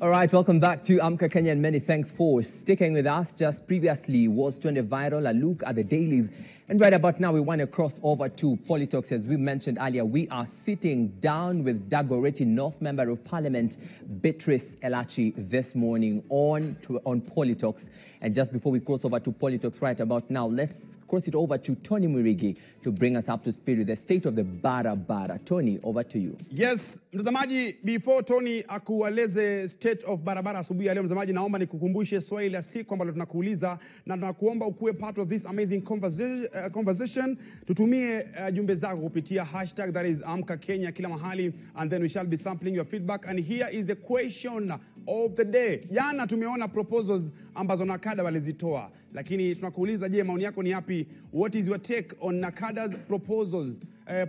All right, welcome back to Amka Kenya, and many thanks for sticking with us. Just previously was trending viral, a look at the dailies. And right about now, we want to cross over to Politalks. As we mentioned earlier, we are sitting down with Dagoretti North Member of Parliament, Beatrice Elachi, this morning on Politalks. And just before we cross over to Politalks right about now, let's cross it over to Tony Mwirigi to bring us up to speed with the state of the barabara. Tony, over to you. Yes, mtazamaji, before Tony akueleze state of barabara asubuhi ya leo, mtazamaji, naomba nikukumbushe swali la siku ambalo tunakuuliza na tunakuomba ukuwe part of this amazing conversation. Tutumie jumbe zako kupitia hashtag that is Amka Kenya kila mahali, and then we shall be sampling your feedback. And here is the question of the day. Jana tumeona proposals ambazo Nakada walizitoa, lakini tunakuuliza, je, maoni yako ni yapi? What is your take on Nakada's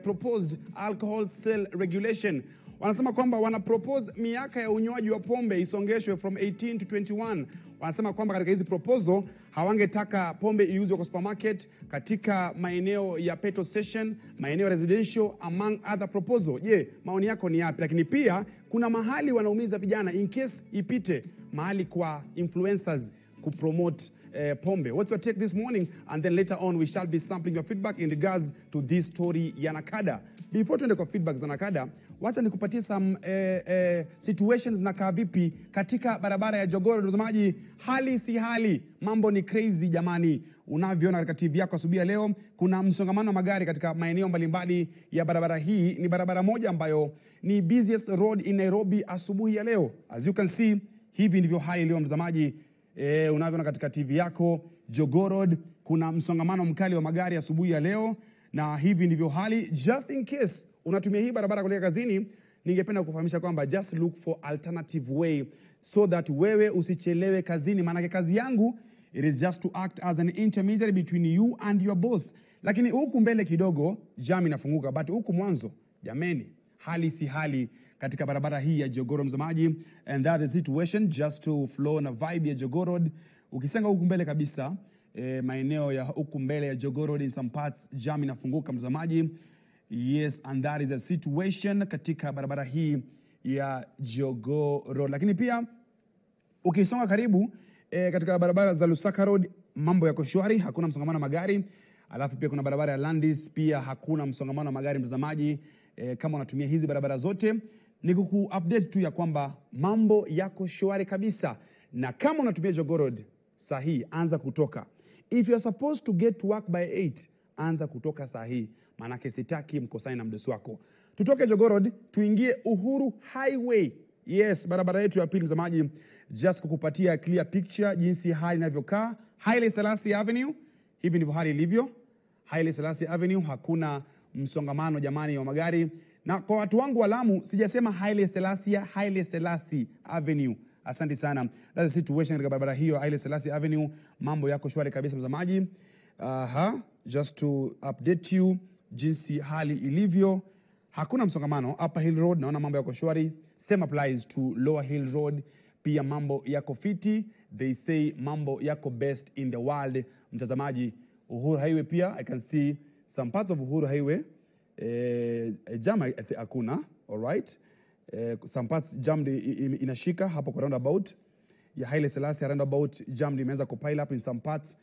proposed alcohol sale regulation? Wanasema kwamba wana propose miaka ya unywaji wa pombe isongeshwe from 18 to 21. Wanasema kwamba katika hizi proposal hawangetaka pombe iuzwe kwa supermarket, katika maeneo ya petrol station, maeneo residential, among other proposal. Je, maoni yako ni yapi? Lakini pia kuna mahali wanaumiza vijana in case ipite mahali kwa influencers kupromote pombe. What's your take this morning? And then later on we shall be sampling your feedback in regards to this story ya Nakada. Before tuende kwa feedback za Nakada, wacha nikupatie some situations na kaa vipi katika barabara ya Jogoro. Mtazamaji, hali si hali, mambo ni crazy jamani. Unavyoona katika TV yako asubuhi ya leo, kuna msongamano wa magari katika maeneo mbalimbali ya barabara hii. Ni barabara moja ambayo ni busiest road in Nairobi asubuhi ya leo. As you can see, hivi ndivyo hali leo mtazamaji. Unavyoona katika TV yako, Jogoro Road, kuna msongamano mkali wa magari asubuhi ya leo, na hivi ndivyo hali. Just in case unatumia hii barabara kuelekea kazini, ningependa kukufahamisha kwamba just look for alternative way so that wewe usichelewe kazini. Maana kazi yangu it is just to act as an intermediary between you and your boss. Lakini huku mbele kidogo jam inafunguka, but huku mwanzo jameni, hali si hali katika barabara hii ya Jogoro mzamaji. And that is situation just to flow na vibe ya Jogoro Road. Ukisenga huku mbele kabisa, maeneo ya huku mbele ya Jogoro Road in some parts jam inafunguka mzamaji. Yes, and that is a situation katika barabara hii ya Jogoro Road. Lakini pia ukisonga karibu katika barabara za Lusaka Road, mambo yako shwari, hakuna msongamano wa magari. Alafu pia kuna barabara ya Landis, pia hakuna msongamano wa magari mtazamaji. Kama unatumia hizi barabara zote, ni kuku-update tu ya kwamba mambo yako shwari kabisa. Na kama unatumia Jogoro Road sahi, anza kutoka. If you are supposed to get to work by 8, anza kutoka sahi. Manake sitaki mkosane na mdosi wako. Tutoke Jogoro Road, tuingie Uhuru Highway. Yes, barabara yetu ya pili mzamaji. Just kukupatia clear picture jinsi hali inavyokaa. Haile Selassie Avenue, hivi ndivyo hali ilivyo. Haile Selassie Avenue, hakuna msongamano jamani wa magari. Na kwa watu wangu wa Lamu, sijasema Haile Selassie Avenue. Asante sana. That's the situation katika barabara hiyo, Haile Selassie Avenue. Mambo yako shwari kabisa mtazamaji. Just to update you jinsi hali ilivyo. Hakuna msongamano. Upper Hill Road naona mambo yako shwari. Same applies to Lower Hill Road. Pia mambo yako fiti. They say mambo yako best in the world mtazamaji. Uhuru Highway pia, I can see some parts of Uhuru Highway. Jam hakuna, alright. Some parts jammed inashika hapo kwa roundabout. Ya Haile Selassie roundabout jammed imeanza kupile up in some parts.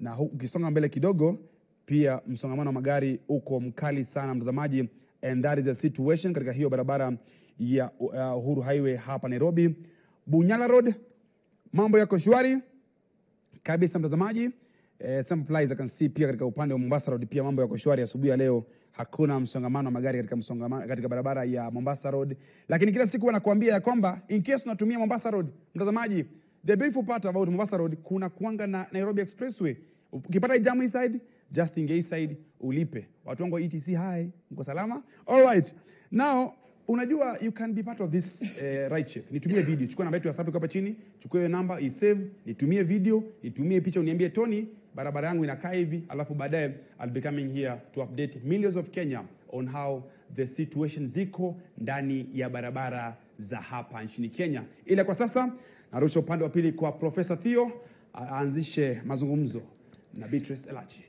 Na ukisonga mbele kidogo, pia msongamano wa magari uko mkali sana mtazamaji. And that is a situation katika hiyo barabara ya Uhuru Highway hapa Nairobi. Bunyala Road, mambo yako shwari kabisa mtazamaji. Some applies I can see pia katika upande wa Mombasa Road, pia mambo yako shwari asubuhi ya leo. Hakuna msongamano wa magari katika barabara ya Mombasa Road. Lakini kila siku wanakuambia ya kwamba in case unatumia Mombasa Road mtazamaji, the beautiful part about Mombasa Road, kuna kuanga na Nairobi Expressway. Ukipata jamu hii side, just inge hii side ulipe. Watu wangu ETC hi, mko salama? All right. Now, unajua you can be part of this ride check. Nitumie video, chukua namba yetu ya WhatsApp hapa chini, chukua hiyo namba, isave, nitumie video, nitumie picha, uniambie Tony, barabara yangu inakaa hivi, alafu baadaye I'll be coming here to update millions of Kenya on how the situation ziko ndani ya barabara za hapa nchini Kenya. Ila kwa sasa narusha upande wa pili kwa Professor Theo aanzishe mazungumzo na Beatrice Elachi.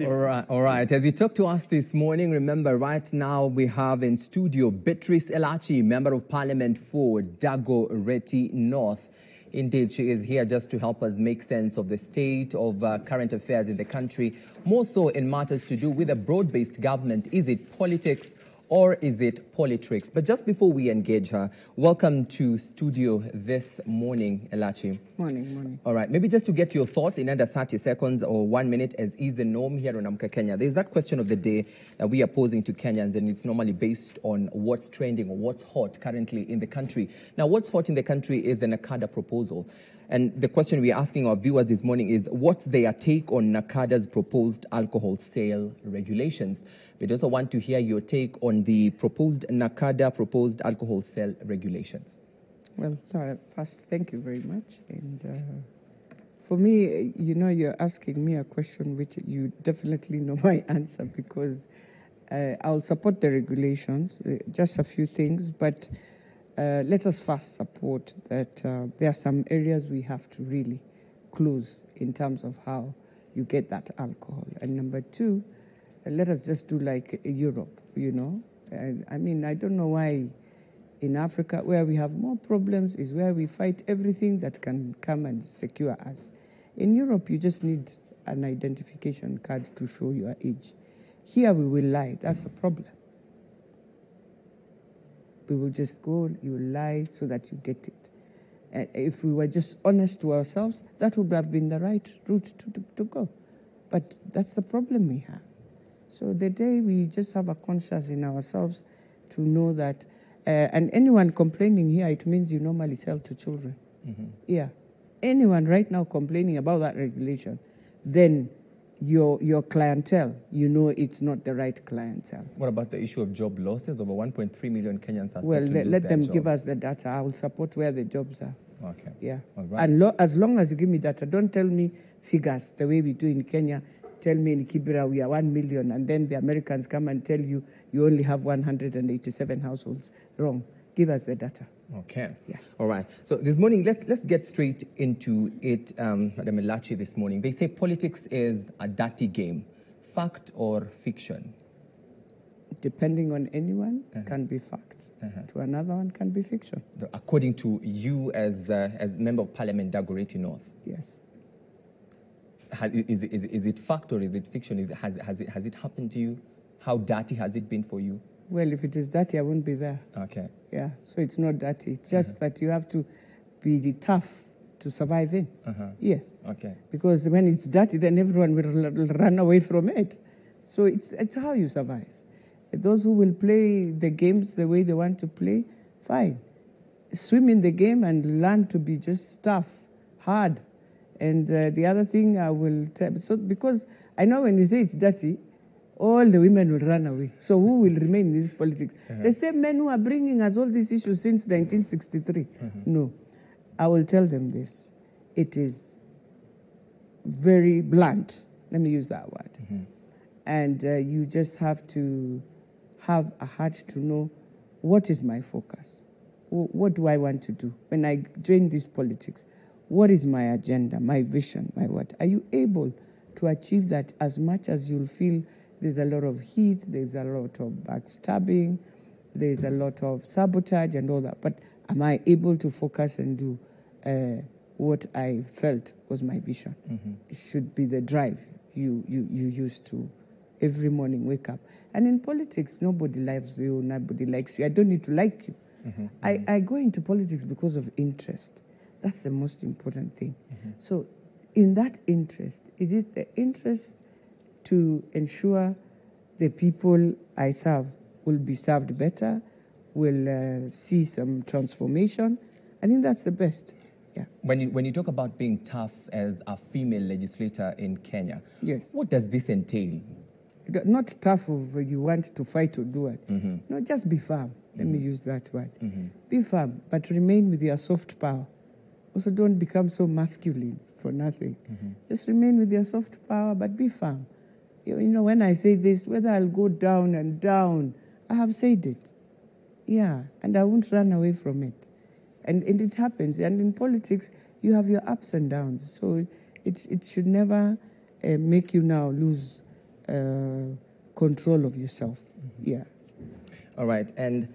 All right. As you talk to us this morning, remember right now we have in studio Beatrice Elachi, Member of Parliament for Dagoretti North. Indeed, she is here just to help us make sense of the state of current affairs in the country, more so in matters to do with a broad-based government. Is it politics or is it politricks? But just before we engage her, welcome to studio this morning, Elachi. Morning. All right, maybe just to get your thoughts in under 30 seconds or 1 minute, as is the norm here on Amka, Kenya. There's that question of the day that we are posing to Kenyans, and it's normally based on what's trending or what's hot currently in the country. Now, what's hot in the country is the NACADA proposal. And the question we're asking our viewers this morning is, what's their take on NACADA's proposed alcohol sale regulations? We'd also want to hear your take on the proposed alcohol sale regulations. Well, first, thank you very much. And for me, you're asking me a question which you definitely know my answer, because I'll support the regulations, just a few things, but let us first support that there are some areas we have to really close in terms of how you get that alcohol. And number two, let us just do like Europe, And I mean, I don't know why in Africa, where we have more problems, is where we fight everything that can come and secure us. In Europe, you just need an identification card to show your age. Here we will lie. That's the problem. We will just go, you will lie so that you get it. And if we were just honest to ourselves, that would have been the right route to go. But that's the problem we have. So the day we just have a conscience in ourselves to know that, and anyone complaining here, it means you normally sell to children. Mm-hmm. Yeah. Anyone right now complaining about that regulation, then your clientele, it's not the right clientele. What about the issue of job losses? Over 1.3 million Kenyans are well, set to lose let them jobs. Give us the data. I will support where the jobs are. Okay. Yeah. All right. And as long as you give me data, don't tell me figures the way we do in Kenya. Tell me in Kibera we are 1 million, and then the Americans come and tell you only have 187 households. Wrong. Give us the data. Okay. Yeah. All right. So this morning, let's get straight into it, Madam Elachi, this morning. They say politics is a dirty game. Fact or fiction? Depending on anyone, can be fact. To another one, can be fiction. According to you as Member of Parliament, Dagoretti North? Yes. Is it fact or is it fiction? Has it happened to you? How dirty has it been for you? Well, if it is dirty, I won't be there. Okay. Yeah, so it's not dirty. It's just that you have to be tough to survive in. Yes. Okay. Because when it's dirty, then everyone will run away from it. So it's how you survive. Those who will play the games the way they want to play, fine. Swim in the game and learn to be just tough, hard. And the other thing I will tell, so because I know when you say it's dirty, all the women will run away. So who will remain in this politics? The same men who are bringing us all these issues since 1963. No, I will tell them this. It is very blunt. Let me use that word. And you just have to have a heart to know, what is my focus? What do I want to do? When I join this politics, what is my agenda, my vision, my what? Are you able to achieve that as much as you'll feel there's a lot of heat, there's a lot of backstabbing, there's a lot of sabotage and all that. But am I able to focus and do what I felt was my vision? It should be the drive you used to every morning wake up. And in politics, nobody loves you, nobody likes you. I don't need to like you. I go into politics because of interest. That's the most important thing. So in that interest, it is the interest to ensure the people I serve will be served better, will see some transformation. I think that's the best. Yeah. When you talk about being tough as a female legislator in Kenya, yes, what does this entail? Not tough of you want to fight or do it. No, just be firm. Let me use that word. Be firm, but remain with your soft power. Also, don't become so masculine for nothing. Just remain with your soft power, but be firm. When I say this, whether I'll go down and down, I have said it. Yeah, and I won't run away from it. And it happens. And in politics, you have your ups and downs. So it should never make you now lose control of yourself. Yeah. All right, and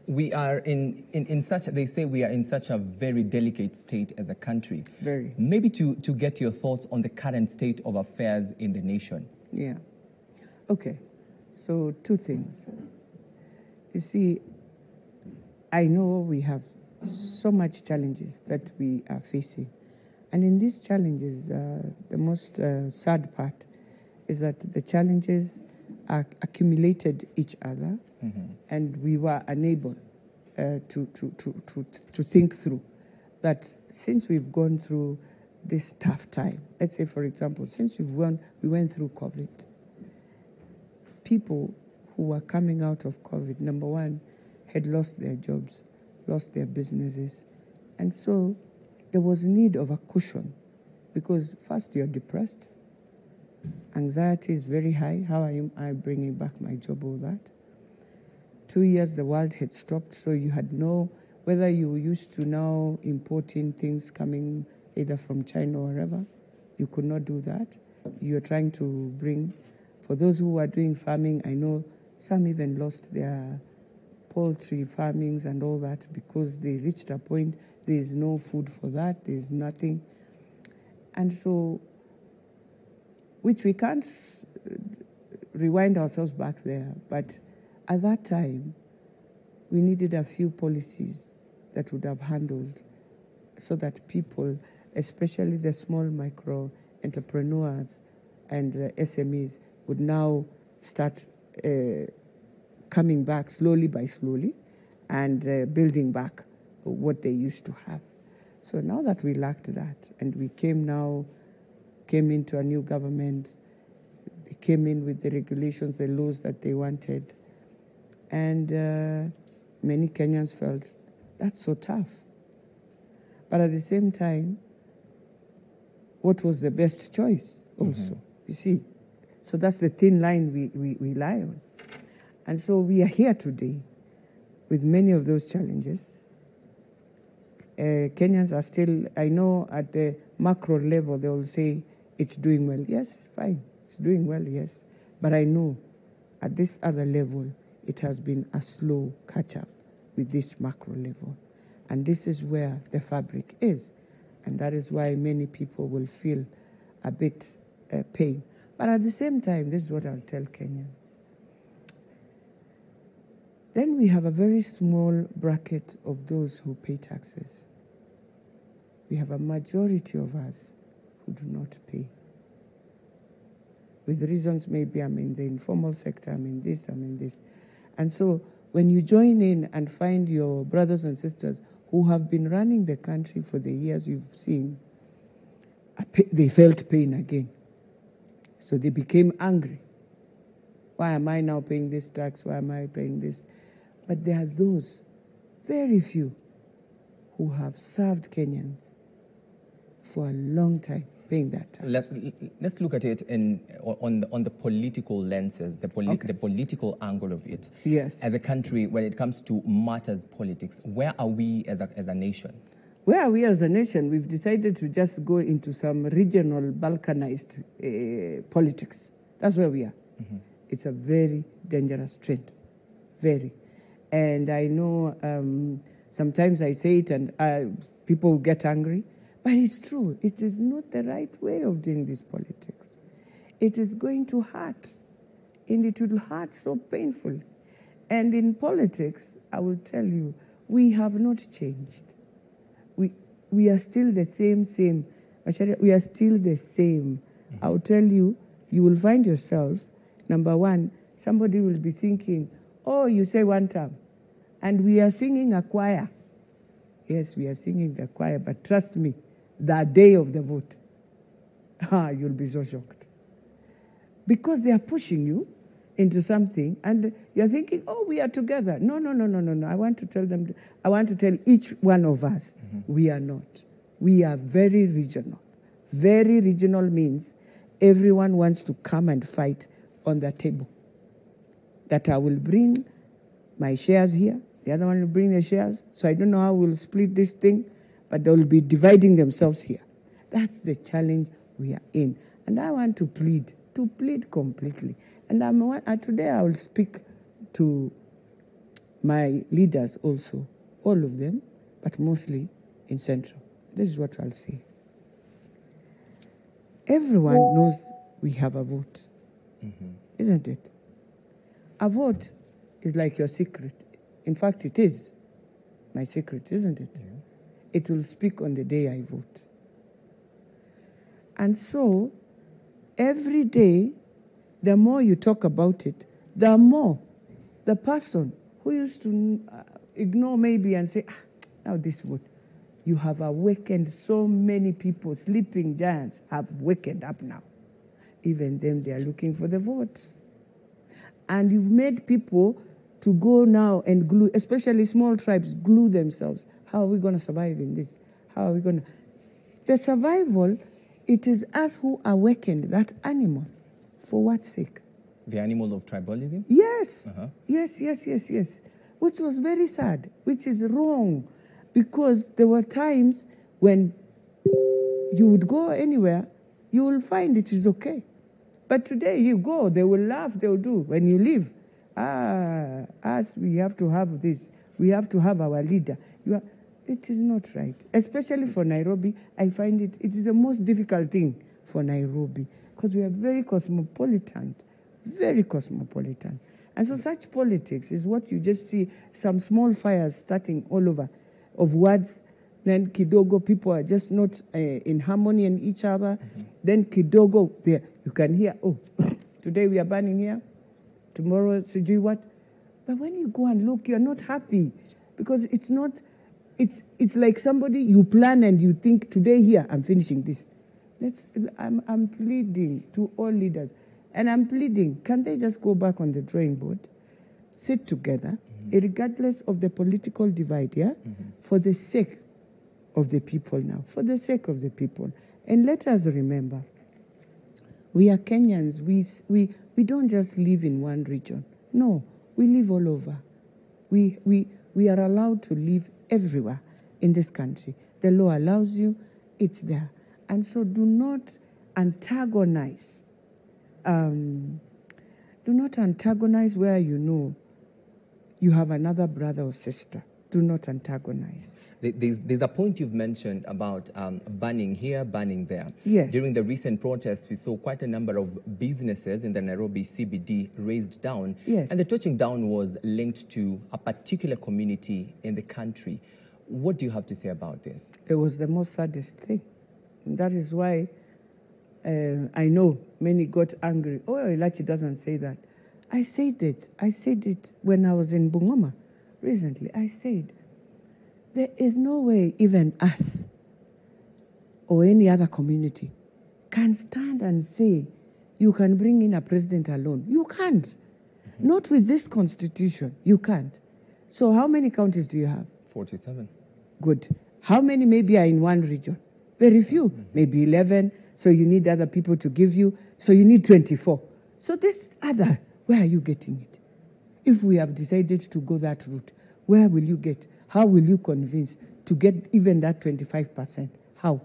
we are in such, they say we are in such a very delicate state as a country. Very. Maybe to get your thoughts on the current state of affairs in the nation. Yeah. Okay. So two things. You see, I know we have so much challenges that we are facing. And in these challenges, the most sad part is that the challenges accumulated each other, and we were unable to think through that since we've gone through this tough time. Let's say, for example, since we went through COVID, people who were coming out of COVID, number one, had lost their jobs, lost their businesses. And so there was need of a cushion because first you're depressed. Anxiety is very high. How am I bringing back my job, all that? 2 years the world had stopped, so you had no, whether you were used to now importing things coming either from China or wherever, you could not do that. You're trying to bring, for those who are doing farming, I know some even lost their poultry farmings and all that because they reached a point, there is no food for that, there is nothing. And so, which we can't rewind ourselves back there, but at that time, we needed a few policies that would have handled so that people, especially the small micro entrepreneurs and SMEs, would now start coming back slowly by slowly and building back what they used to have. So now that we lacked that and we came into a new government, they came in with the regulations, the laws that they wanted, and many Kenyans felt that's so tough. But at the same time, what was the best choice also, you see? So that's the thin line we lie on. And so we are here today with many of those challenges. Kenyans are still, I know at the macro level, they will say it's doing well. Yes, fine, it's doing well, yes. But I know at this other level, it has been a slow catch-up with this macro level. And this is where the fabric is. And that is why many people will feel a bit pain. But at the same time, this is what I'll tell Kenyans. Then we have a very small bracket of those who pay taxes. We have a majority of us who do not pay. With reasons maybe I'm in the informal sector, I'm in this, I'm in this. And so when you join in and find your brothers and sisters who have been running the country for the years you've seen, they felt pain again. So they became angry. Why am I now paying this tax? Why am I paying this? But there are those, very few, who have served Kenyans for a long time, paying that tax. Let's look at it on the political lenses, the political angle of it. Yes. As a country, when it comes to matters politics, where are we as a nation? Where are we as a nation? We've decided to just go into some regional balkanized politics. That's where we are. It's a very dangerous trend, very. And I know sometimes I say it and people get angry, but it's true. It is not the right way of doing this politics. It is going to hurt, and it will hurt so painfully. And in politics, I will tell you, we have not changed. We are still the same. We are still the same. I will tell you, you will find yourself, number one, somebody will be thinking, oh, you say one term, and we are singing a choir. Yes, we are singing the choir, but trust me, the day of the vote, you'll be so shocked. Because they are pushing you into something, and you're thinking, oh, we are together. No. I want to tell each one of us, we are not. We are very regional. Very regional means everyone wants to come and fight on the table. That I will bring my shares here, the other one will bring their shares, so I don't know how we'll split this thing, but they will be dividing themselves here. That's the challenge we are in. And I want to plead to plead completely. And today I will speak to my leaders also, all of them, but mostly in Central. This is what I'll say. Everyone knows we have a vote, isn't it? A vote is like your secret. In fact, it is my secret, isn't it? Yeah. It will speak on the day I vote. And so, every day, the more you talk about it, the more the person who used to ignore maybe and say, now this vote, you have awakened so many people, sleeping giants have wakened up now. Even them, they are looking for the votes. And you've made people to go now and glue, especially small tribes, glue themselves. How are we going to survive in this? How are we going to... The survival, it is us who awakened that animal. For what sake? The animal of tribalism? Yes. Yes. Which was very sad, which is wrong. Because there were times when you would go anywhere, you will find it is okay. But today you go, they will laugh, they will do. When you leave, us, we have to have this. We have to have our leader. It is not right. Especially for Nairobi, I find it is the most difficult thing for Nairobi. Because we are very cosmopolitan. Very cosmopolitan. And so such politics is what you just see, some small fires starting all over of words. Then kidogo, people are just not in harmony in each other. Then kidogo, there you can hear, oh, today we are burning here, tomorrow, sijui what. But when you go and look, you're not happy. Because it's not, it's like somebody, you plan and you think, today here, I'm finishing this. I'm pleading to all leaders. And I'm pleading, can they just go back on the drawing board, sit together, regardless of the political divide, for the sake of the people now, for the sake of the people. And let us remember, we are Kenyans. We don't just live in one region. No, we live all over. We are allowed to live everywhere in this country. The law allows you, it's there. And so do not antagonize. Do not antagonize where you know you have another brother or sister. Do not antagonize. There's a point you've mentioned about banning here, banning there. Yes. During the recent protests, we saw quite a number of businesses in the Nairobi CBD raised down. Yes. And the touching down was linked to a particular community in the country. What do you have to say about this? It was the most saddest thing. That is why I know many got angry. Oh, Elachi doesn't say that. I said it when I was in Bungoma recently. I said, there is no way even us or any other community can stand and say, you can bring in a president alone. You can't. Not with this constitution. You can't. So how many counties do you have? 47. Good. How many maybe are in one region? Very few. Maybe 11. So you need other people to give you. So you need 24. So this other, where are you getting it? If we have decided to go that route, where will you get? How will you convince to get even that 25%? How?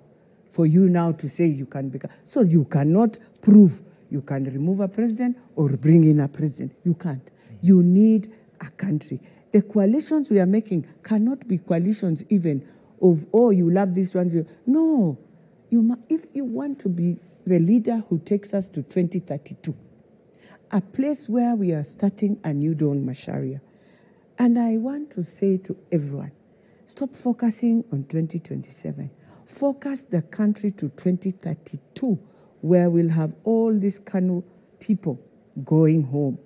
For you now to say you can become. So you cannot prove you can remove a president or bring in a president. You can't. You need a country. The coalitions we are making cannot be coalitions even of, oh, you love this one. No. If you want to be the leader who takes us to 2032, a place where we are starting a new dawn, Macharia. And I want to say to everyone, stop focusing on 2027. Focus the country to 2032, where we'll have all these Kanu people going home.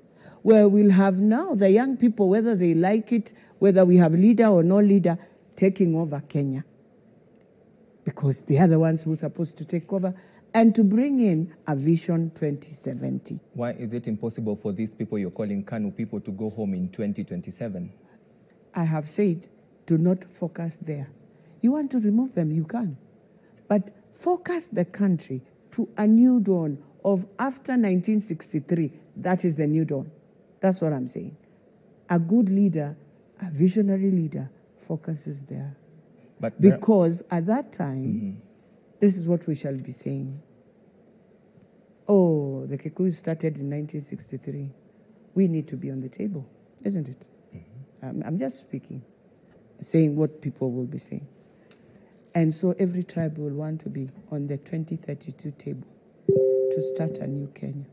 Where we'll have now the young people, whether they like it, whether we have leader or no leader, taking over Kenya. Because they are the ones who are supposed to take over, and to bring in a Vision 2070. Why is it impossible for these people you're calling Kanu people to go home in 2027? I have said, do not focus there. You want to remove them, you can. But focus the country to a new dawn of after 1963. That is the new dawn. That's what I'm saying. A good leader, a visionary leader, focuses there. But because at that time, this is what we shall be saying. Oh, the Kikuyu started in 1963. We need to be on the table, isn't it? I'm just speaking, saying what people will be saying. And so every tribe will want to be on the 2032 table to start a new Kenya.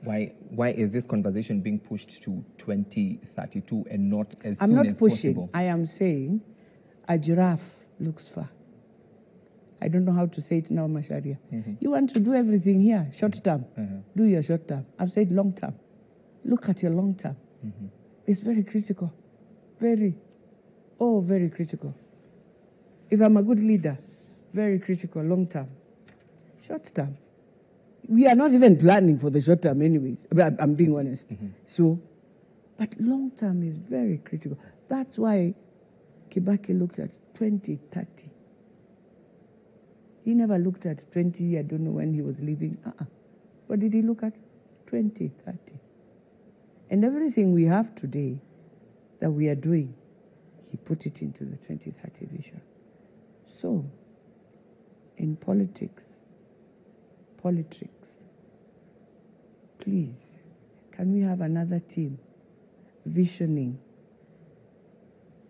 Why is this conversation being pushed to 2032 and not as I'm soon not as pushing. possible? I am saying a giraffe looks far. I don't know how to say it now, Masharia. You want to do everything here, short term. Do your short term. I've said long term. Look at your long term. It's very critical. Very critical. If I'm a good leader, very critical, long term. Short term. We are not even planning for the short term anyways. I'm being honest. So, but long term is very critical. That's why Kibaki looked at 2030. He never looked at 20, I don't know when he was leaving. What did he look at? 2030. And everything we have today that we are doing, he put it into the 2030 vision. So, in politics, politricks, please, can we have another team visioning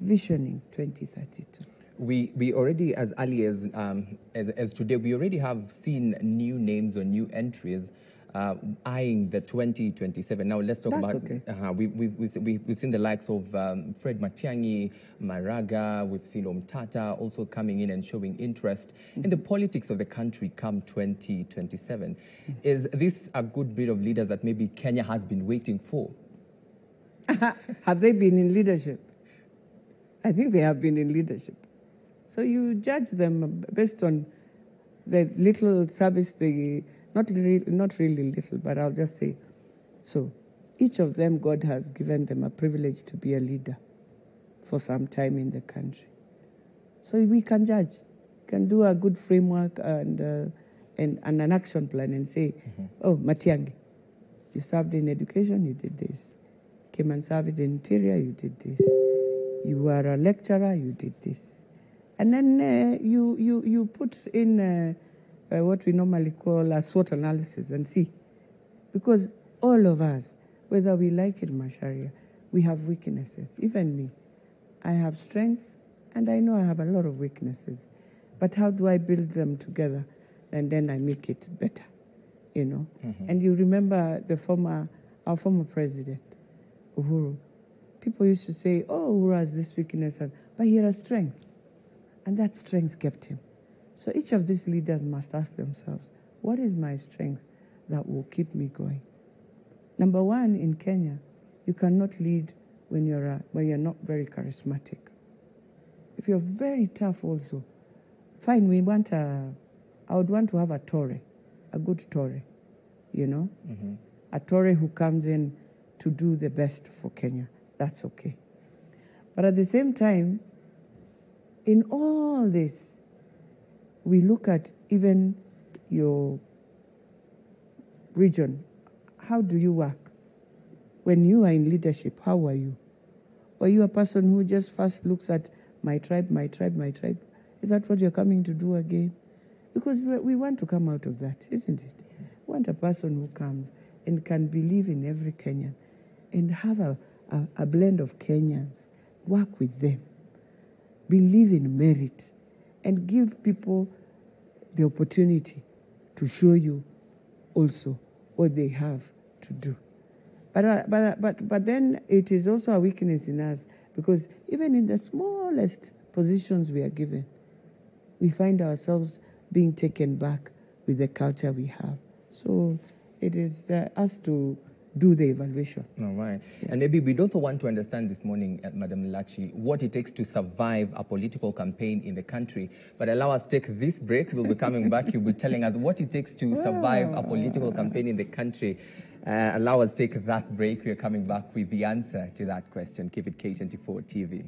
2032? We already, as early as today, we already have seen new names or new entries eyeing the 2027. Now let's talk about. Okay. We've seen the likes of Fred Matiang'i, Maraga. We've seen Omtata also coming in and showing interest in the politics of the country come 2027. Is this a good breed of leaders that maybe Kenya has been waiting for? Have they been in leadership? I think they have been in leadership. So you judge them based on the little service they, not really little, but I'll just say, so each of them, God has given them a privilege to be a leader for some time in the country. So we can judge, can do a good framework and an action plan and say, oh, Matiang'i, you served in education, you did this. Came and served in interior, you did this. You were a lecturer, you did this. And then you put in what we normally call a SWOT analysis and see. Because all of us, whether we like it, Masharia, we have weaknesses. Even me. I have strengths, and I know I have a lot of weaknesses. But how do I build them together? And then I make it better, you know? And you remember our former president, Uhuru. People used to say, oh, Uhuru has this weakness, but he had a strength. And that strength kept him. So each of these leaders must ask themselves, what is my strength that will keep me going? Number one, in Kenya, you cannot lead when you're not very charismatic. If you're very tough also, fine, I would want to have a Tory, a good Tory, you know? A Tory who comes in to do the best for Kenya. That's okay. But at the same time, in all this, we look at even your region. How do you work? When you are in leadership, how are you? Or are you a person who just first looks at my tribe, my tribe, my tribe? Is that what you're coming to do again? Because we want to come out of that, isn't it? We want a person who comes and can believe in every Kenyan and have a blend of Kenyans, work with them, believe in merit, and give people the opportunity to show you also what they have to do. But then it is also a weakness in us, because even in the smallest positions we are given, we find ourselves being taken back with the culture we have. So it is us to do the evaluation. All right. Yeah. And maybe we'd also want to understand this morning, Madam Lachi, what it takes to survive a political campaign in the country. But allow us to take this break. We'll be coming back. You'll be telling us what it takes to survive a political campaign in the country. Allow us to take that break. We're coming back with the answer to that question. Keep it K24 TV.